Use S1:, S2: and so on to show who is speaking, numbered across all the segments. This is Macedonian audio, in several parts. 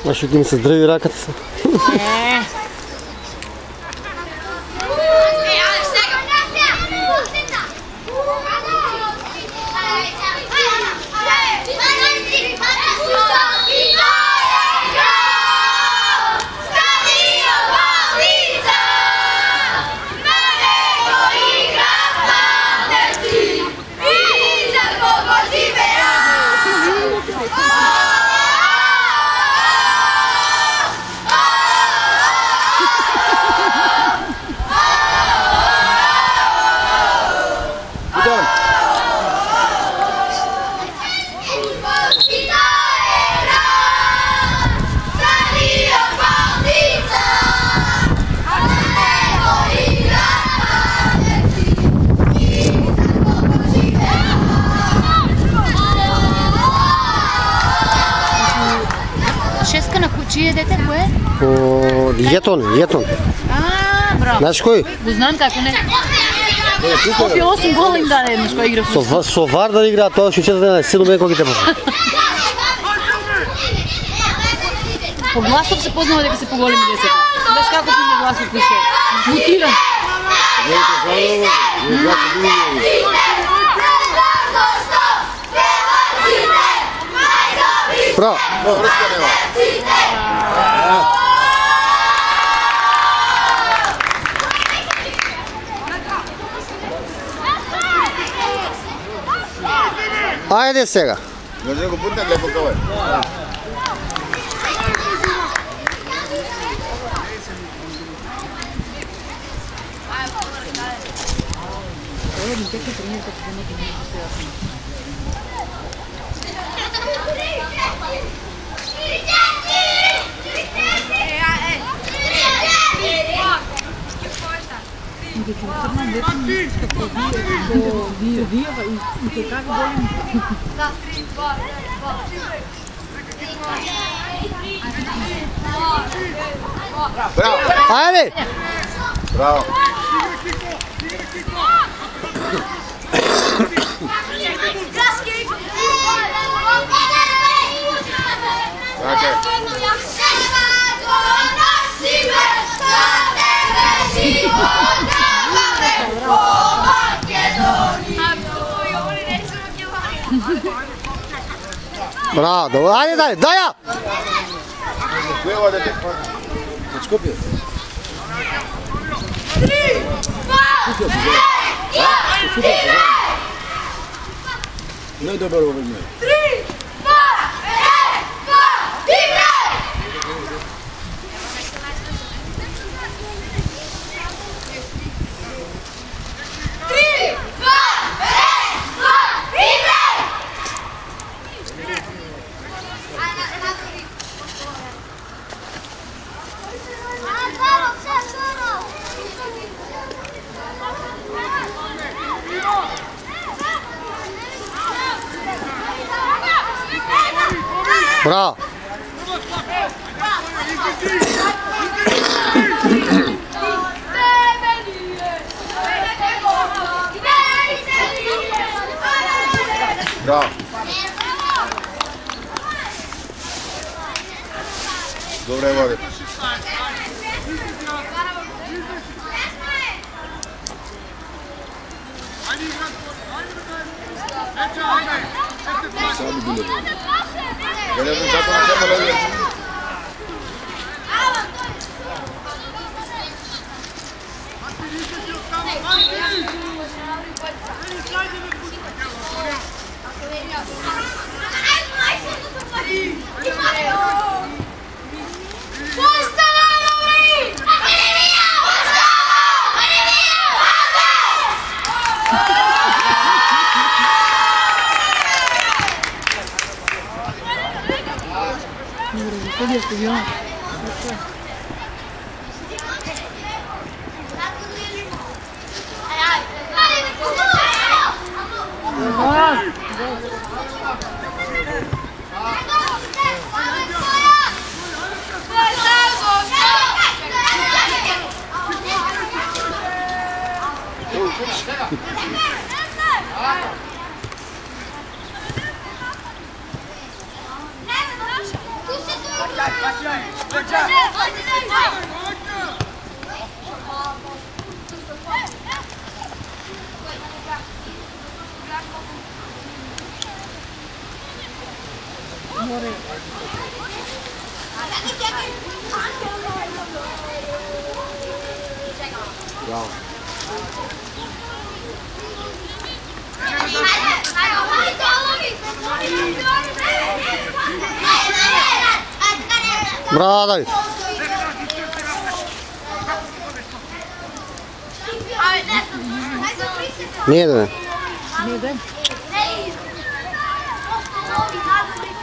S1: Мащо ги ми се здрави раката са.
S2: Чие дете, кое?
S1: Етон.
S2: Браво.
S1: Знаеш кой?
S2: Го знам како не. Опи 8 гола им даде еднаш кој игра футбол.
S1: Со Вардар игра, тоа ќе учете на 7 мен кога ќе почне.
S2: По гласов се познава дека се поголеми децата. Знаеш како пише гласов пише? Мутира.
S1: Браво. Ajde сега.
S3: Може го бутна лепо кавай.
S1: Ajde!
S3: Bravo!
S1: Bravo, dobro, ajde dalje, Daja!
S3: Skupio.
S4: 3, 2, 1,
S3: Najdobar ovaj mjer.
S4: 3, 2, 1, igraj!
S1: Bravo!
S3: Bravo! Dobre vode.
S4: Ajde,
S3: Sami bile. Gelelim zaten temel öyle. Bravo.
S1: Bravo David. Nije da.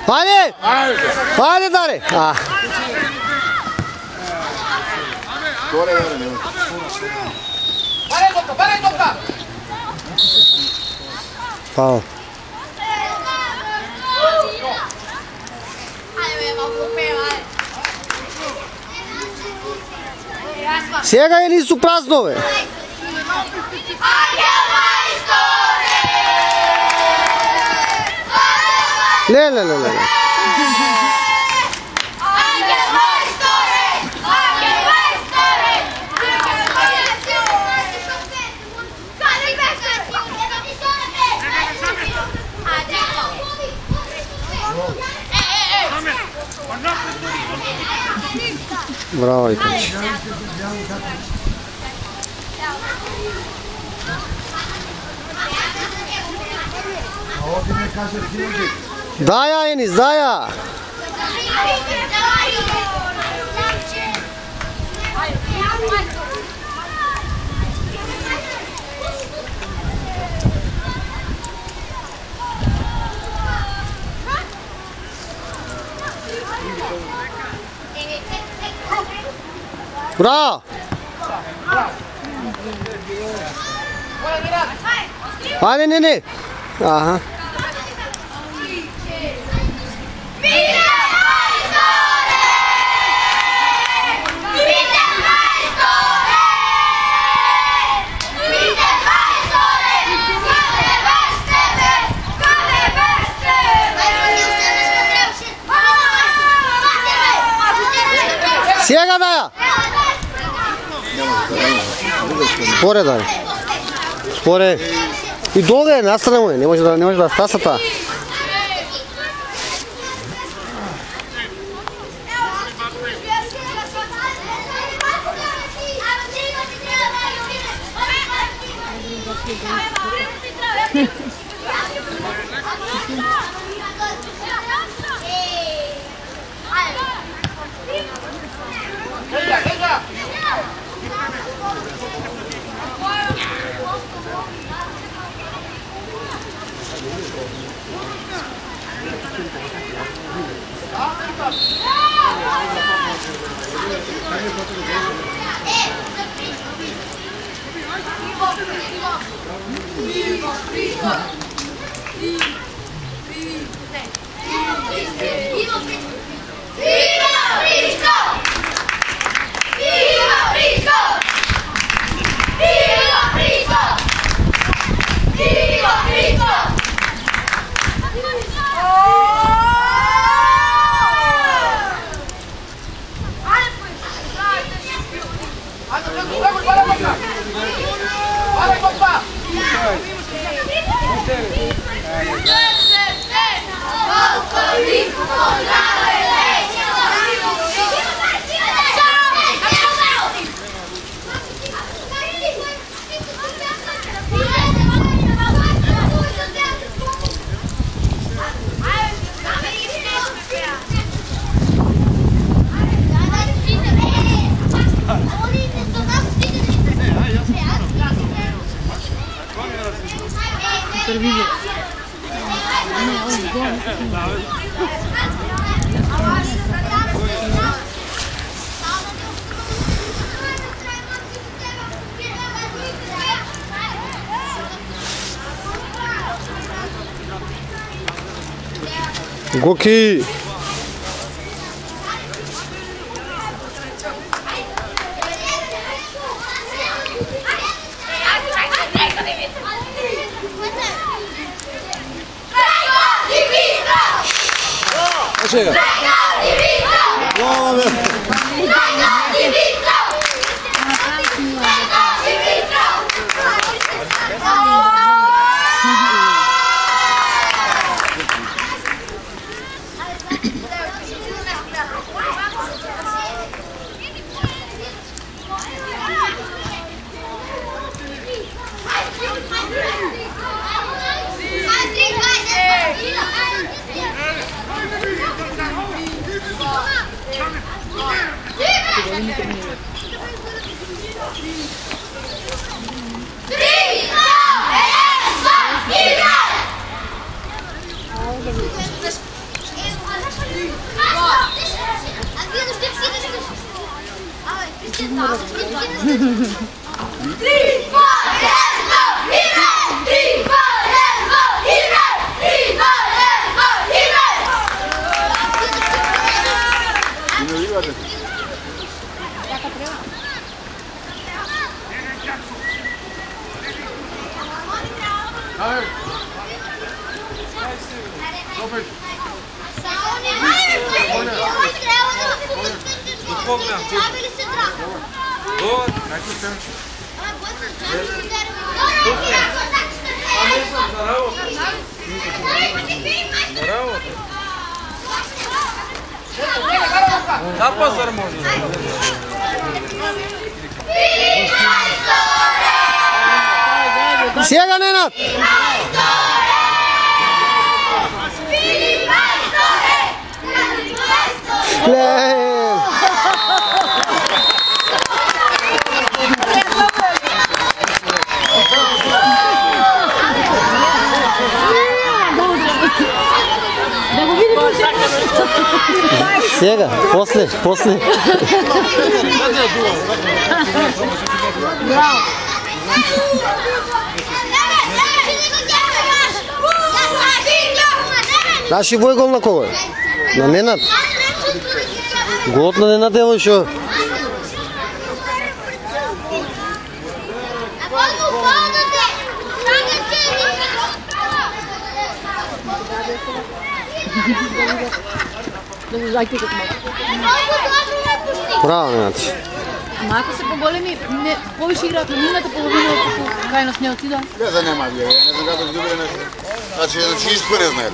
S1: Hadi! Hadi Dare! Ah.
S3: Gore Dare, nema.
S1: Faul. Sjega je nisu praznove. Ne. Bravo Iković. Daja Enis, daja! Bravo! Hadi Nene! Aha. Sjega Daja! Spore Daja. Spore. I dole, nastanemo je, ne može da stasata.
S2: супервизор.
S1: Гоки! Сега, Ненад! Леле!
S2: Да го видим.
S1: Сега, после.
S2: Браво.
S1: Знаеш ли бой гол на кого е? На Ненад. Голът на Ненад е шо? Браво, Ненад.
S2: Малко са по-големи, повече играят на миналата половина, отколкото крайност не отида.
S3: Не занимава ги, я не знам как да сгубили нещо. Значи че изпъре знаят.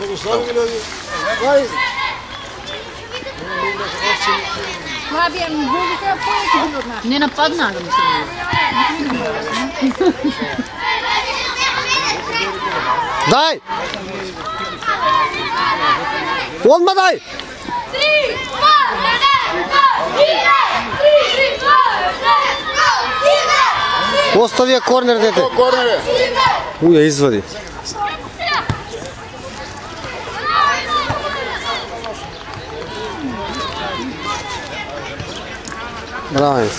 S2: Не нападна, да мисля.
S1: Дай! Отма дай! Остави я корнер, дете.
S3: Корнере!
S1: Уя, извади. Браво.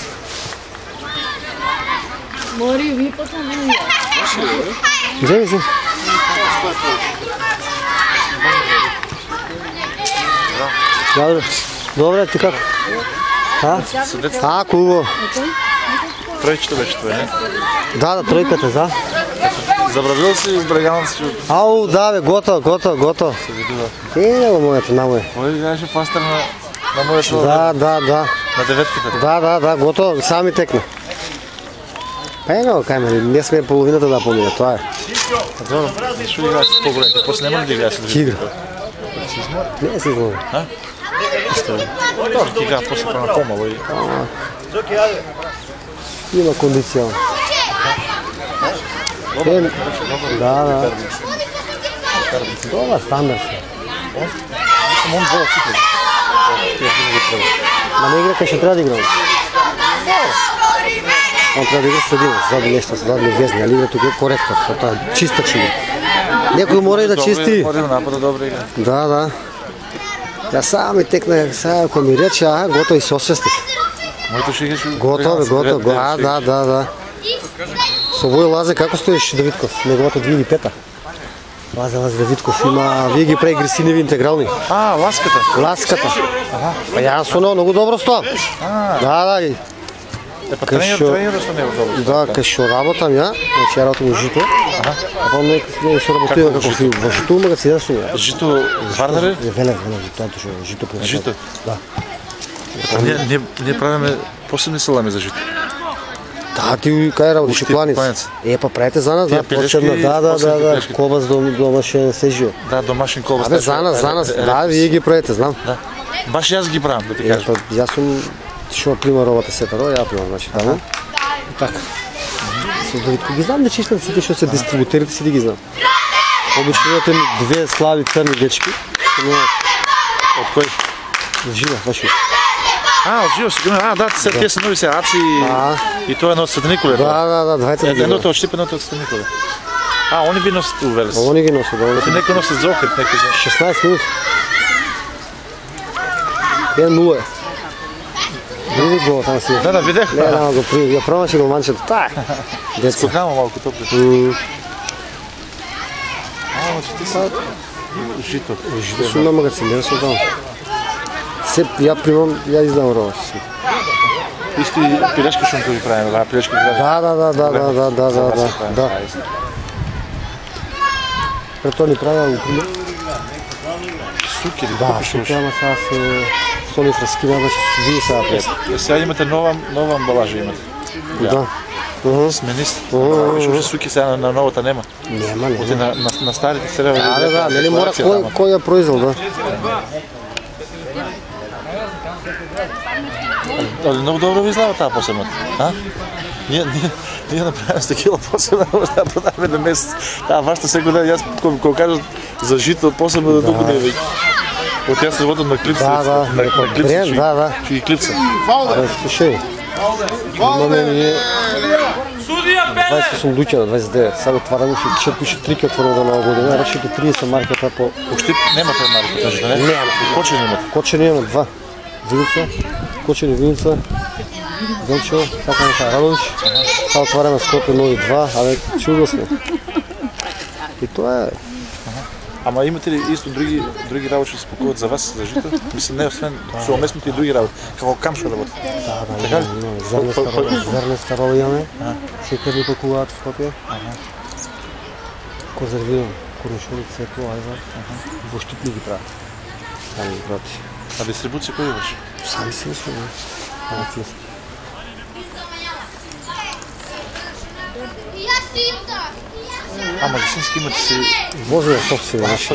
S2: Мори, ви потом не.
S1: Вземи си. Добре, ти как? Хубаво.
S5: Тройчето беше това, не?
S1: Да, тройката, да.
S5: Забравил си в Браган си.
S1: Ау, да бе, готово.
S5: Се видува.
S1: Него моето, на мое.
S5: Кой играеше фастър на моето?
S1: Да.
S5: На деветката.
S1: Да, готово, сами текна. Него, кайме, не сме половината да помиля, това е.
S5: Добре, защо играеш с по-големите? После няма ли да играеш с
S1: Тигра. Не си знам.
S5: Добре, ти играеш после на по-мало и...
S1: Има кондицион. Да. Това е стандарт.
S5: Само он двоя цикли.
S1: Ма не играка ще трябва да играм. Он трябва да игра стабилно, задни нещо, задни везни, али игра тук е коректор, това е чиста чига. Некој мора и да чисти.
S5: Ходим напада, добре игра.
S1: Да. Ја сам ми текна, сега ако ми рече, готово и се освестих.
S5: Моето ще играш.
S1: Готово. Да. Со Вој Лазе, како стоиш Давидков? Неговото 2005-та. Лазе Давидков има, вие ги прави Грисиневи интегрални. Ласката. Па јас со него многу добро стоам. Да.
S5: Па тренираш со него добро.
S1: Да, кај што работам ја, значи ја работам во Жито. А потом се работувам како во Жито, ма се јас со него.
S5: Жито Вардаре?
S1: Велер, тоа што Жито.
S5: Жито?
S1: Да.
S5: Ние правиме посебни салами за Жито.
S1: Да, ти кај работиш кланица? Па правите за нас, да, посебна, да, кобас домашен се живе.
S5: Да, домашен кобас.
S1: Абе, за нас, да, вие ги правите, знам.
S5: Да. Баш јас ги правам, да ти кажам.
S1: Јас сум што прима робата сетаро, ја примам, значи таму. Така. Со Давидко ги знам, нечистам сите што се дистрибутерите, сите ги знам. Обично имате две слави црни дечки.
S5: Од кој?
S1: Жива, ваши.
S5: Од Живо се грина, да, тие се нови се Аци и тоа е едно од Свети Николе.
S1: Да, двајца ги.
S5: Едното од Штип, едното од Свети Николе. Они ви носат у Велес.
S1: Они ги носат, да.
S5: Некој носи Зохрит, некој за
S1: 16 минути. 1-0 е. Види го там си.
S5: Да, видех.
S1: Не, го при. Ја промаши го манчето. Таа. Детско.
S5: Скокамо малку топле. Ти са Жито.
S1: Жито сум на магазин, сум таму. Се ја примам, ја издам роба.
S5: Исти пилешки шум кои правиме, да, пилешки гради.
S1: Да. Прето ни правя укриле.
S5: Сукери,
S1: да, сукери, ама сега се соли фрескина, значи вие сега пред.
S5: Сега имате нова амбалажа имате.
S1: Да.
S5: Смени се. Уште суки сега на новата нема.
S1: Нема.
S5: На старите се треба.
S1: Да, нели мора кој ја произвел, да.
S5: Много добро ви изгледа таа посебна. Ние направиме стекила посебна, да продаваме на месец. Вашата секој ден, јас кога кажат за Жито посебно да дуго не веќе. От јас се водам на клипса. На клипса ќе ги клипса.
S1: Абе, слушај. Имаме ние 28 луѓе на 29. Сега отвараме ще пише 3 ке отворено до нова година. Рашите 30 маркета по...
S5: Уште нема тој маркета, не?
S1: Нема.
S5: Кочени имате?
S1: Кочени имаме 2. Вилица, Кочени Вилица, Делчо, Саканица Радович. Сега отваряме Скопје нови 2, абе чудо сме. И тоа е.
S5: Ама имате ли исто други работи што се покажат за вас, за Жито? Мислам, не освен совместните и други работи. Како камшо работи?
S1: Да, имаме. Зернеста роба имаме. Шекерни пакуваат в Скопје. Конзервиран, корнишони, цвекло, айвар. Воштипни ги прават. Сами ги прават.
S5: А дистрибуција кој имаш?
S1: Сами си нешто, да.
S4: А магазински имате си...
S1: Може да собствено
S5: нешто.